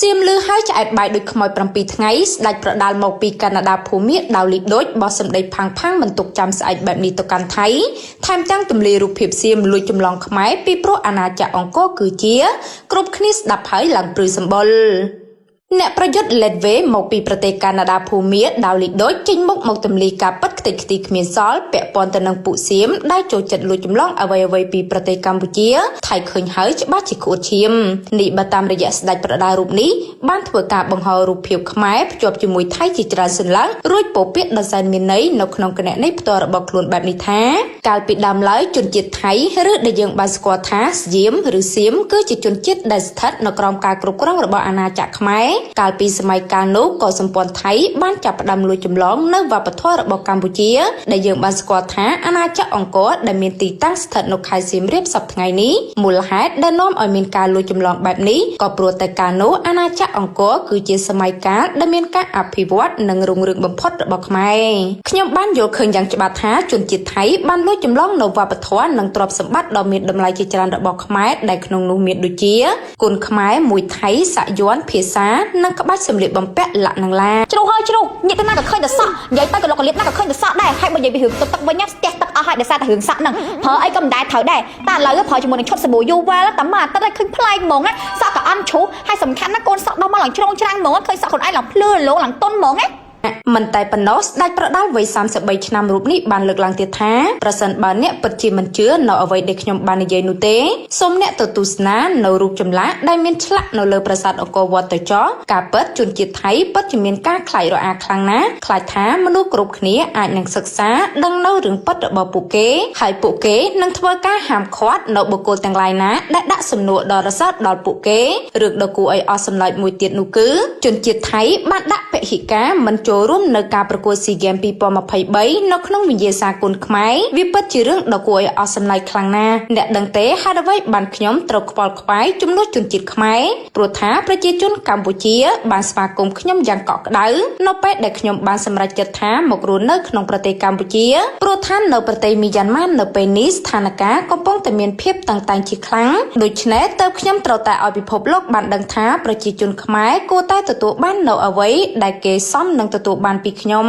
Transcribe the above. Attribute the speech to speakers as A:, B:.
A: សៀមលឺហើយឆ្អែតបាយដូចខ្មោច7ថ្ងៃស្ដេចប្រដាល់មកពីកាណាដាភូមាដៅលីដូចបោះសម្ដីផាំងមិនទុកចាំស្អែកបែបនេះទៅកាន់ថៃថែមទាំងទម្លាយរូបភាពសៀមលួចចម្លងខ្មែរពីព្រោះអាណាចក្រអង្គរគឺជាគ្រប់គ្នាស្ដាប់ហើយឡើងព្រឺសម្បុរអ្នកប្រយុទ្ធលេតវេមកពីប្រទេសកាណាដាភូមាដៅលីដូចចេញមុខមកទម្លាយការប៉ັດខ្ទេចខ្ទីគ្មានសល់ពាក់ព័ន្ធទៅនឹងពួកសៀមដែលចូលចិត្តលួចចម្លងអ្វីៗពីប្រទេសកម្ពុជាថៃឃើញហើយច្បាស់ជាក្អួតឈាមនេះបើតាមរយៈស្ដេចប្រដាល់រូបនេះបានធ្វើការបង្ហោររូបភាពខ្មែរភ្ជាប់ជាមួយថៃជាច្រើនសន្លឹករួចពោពាក្យដ៏សែនមានន័យនៅក្នុងគណនីផ្ទាល់របស់ខ្លួនបែបនេះថាកាលពីដើមឡើយជនជាតិថៃឬដែលយើងបានស្គាល់ថាស្យាមឬសៀមគឺជាជនជាតិដែលស្ថិតនៅក្រោមការគ្រប់គ្រងរបស់អាណាចក្រខ្មែរកាលពីសម័យកាលនោះក៏សម្ព័ន្ធថៃបានចាប់ផ្ដើមលួចចម្លងនៅវប្បធម៌របស់កម្ពុជាដែលយើងបានស្គាល់ថាអាណាចក្រអង្គរដែលមានទីតាំងស្ថិតនៅខេត្តសៀមរាបសប្តាហ៍ថ្ងៃនេះមូលហេតុដែលនាំឲ្យមានការលួចចម្លងបែបនេះក៏ព្រោះតែកាលនោះអាណាចក្រអង្គរគឺជាសម័យកាលដែលមានការអភិវឌ្ឍនិងរុងរឿងបំផុតរបស់ខ្មែរខ្ញុំបានយល់ឃើញយ៉ាងច្បាស់ថាជនជាតិថៃបានលួចចម្លងនៅវប្បធម៌និងទ្រព្យសម្បត្តិដ៏មានតម្លៃជាច្រើនរបស់ខ្មែរដែលក្នុងនោះមានដូចជាគុនខ្មែរមួយថៃសាក់យ័ន្តភាសានិងក្បាច់សម្លៀកបំពាក់លក្ខនឹងឡា
B: ជ្រុះហើយជ្រុះញាក់ទៅណាក៏ឃើញតែសក់និយាយទៅក៏លោកកលៀបណាក៏ឃើញតែសក់ដែរហើយបើនិយាយពីរឿងទឹកវិញស្ទះទឹកអស់ហើយដោយសារតែរឿងសក់ហ្នឹងប្រើអីក៏មិនដែរត្រូវដែរតែឥឡូវប្រើជាមួយនឹងឈុតសាប៊ូយូវែលតែមកអាទិត្យឲ្យឃើញប្លែកហ្មងសក់ក៏អន់ជ្រុះហើយសំខាន់ណាកូនសក់ដល់មកឡើងជ្រងច្រាំងហ្មងឃើញសក់ខ្លួនឯងឡើងភ្លឺលោឡើងតុនហ្មង
A: មិនតែប៉ុណ្ណោះស្ដេចប្រដាល់វ័យ33ឆ្នាំរូបនេះបានលើកឡើងទៀតថាប្រសិនបើអ្នកពិតជាមិនជឿនៅអ្វីដែលខ្ញុំបាននិយាយនោះទេសូមអ្នកទៅទស្សនានៅរូបចម្លាក់ដែលមានឆ្លាក់នៅលើប្រាសាទអង្គរវត្តទៅចោះការពិតជនជាតិថៃពិតជាមានការខ្លាចរអាខ្លាំងណាស់ខ្លាចថាមនុស្សគ្រប់គ្នាអាចនឹងសិក្សាដឹងនៅរឿងពិតរបស់ពួកគេហើយពួកគេនឹងធ្វើការហាមឃាត់នៅបុគ្គលទាំងឡាយណាដែលដាក់សំណួរដល់រសើបដល់ពួកគេរឿងដ៏គួរឲ្យអស់សម្លេចមួយទៀតនោះគឺជនជាតិថៃបានដាក់ពហិការមិនចូលរួមនៅការប្រកួតSEA Games 2023នៅក្នុងវិញ្ញាសាគុនខ្មែរវាពិតជារឿងដ៏គួរឲ្យអស់សម្លេចខ្លាំងណាស់អ្នកដឹងទេហេតុអ្វីបានខ្ញុំត្រូវខ្វល់ខ្វាយជំនួសជនជាតិខ្មែរព្រោះថាប្រជាជនកម្ពុជាបានស្វាគមន៍ខ្ញុំយ៉ាងកក់ក្ដៅនៅពេលដែលខ្ញុំបានសម្រេចចិត្តថាមករស់នៅក្នុងប្រទេសកម្ពុជាព្រោះថានៅប្រទេសមីយ៉ាន់ម៉ានៅពេលនេះស្ថានភាពកំពុងតែមានភាពតានតឹងជាខ្លាំងដូច្នេះទើបខ្ញុំត្រូវតែឲ្យពិភពលោកបានដឹងថាប្រជាជនខ្មែរគួរតែទទួលបាននៅអ្វីដែលគេសមនឹងទទួលបានពីខ្ញុំ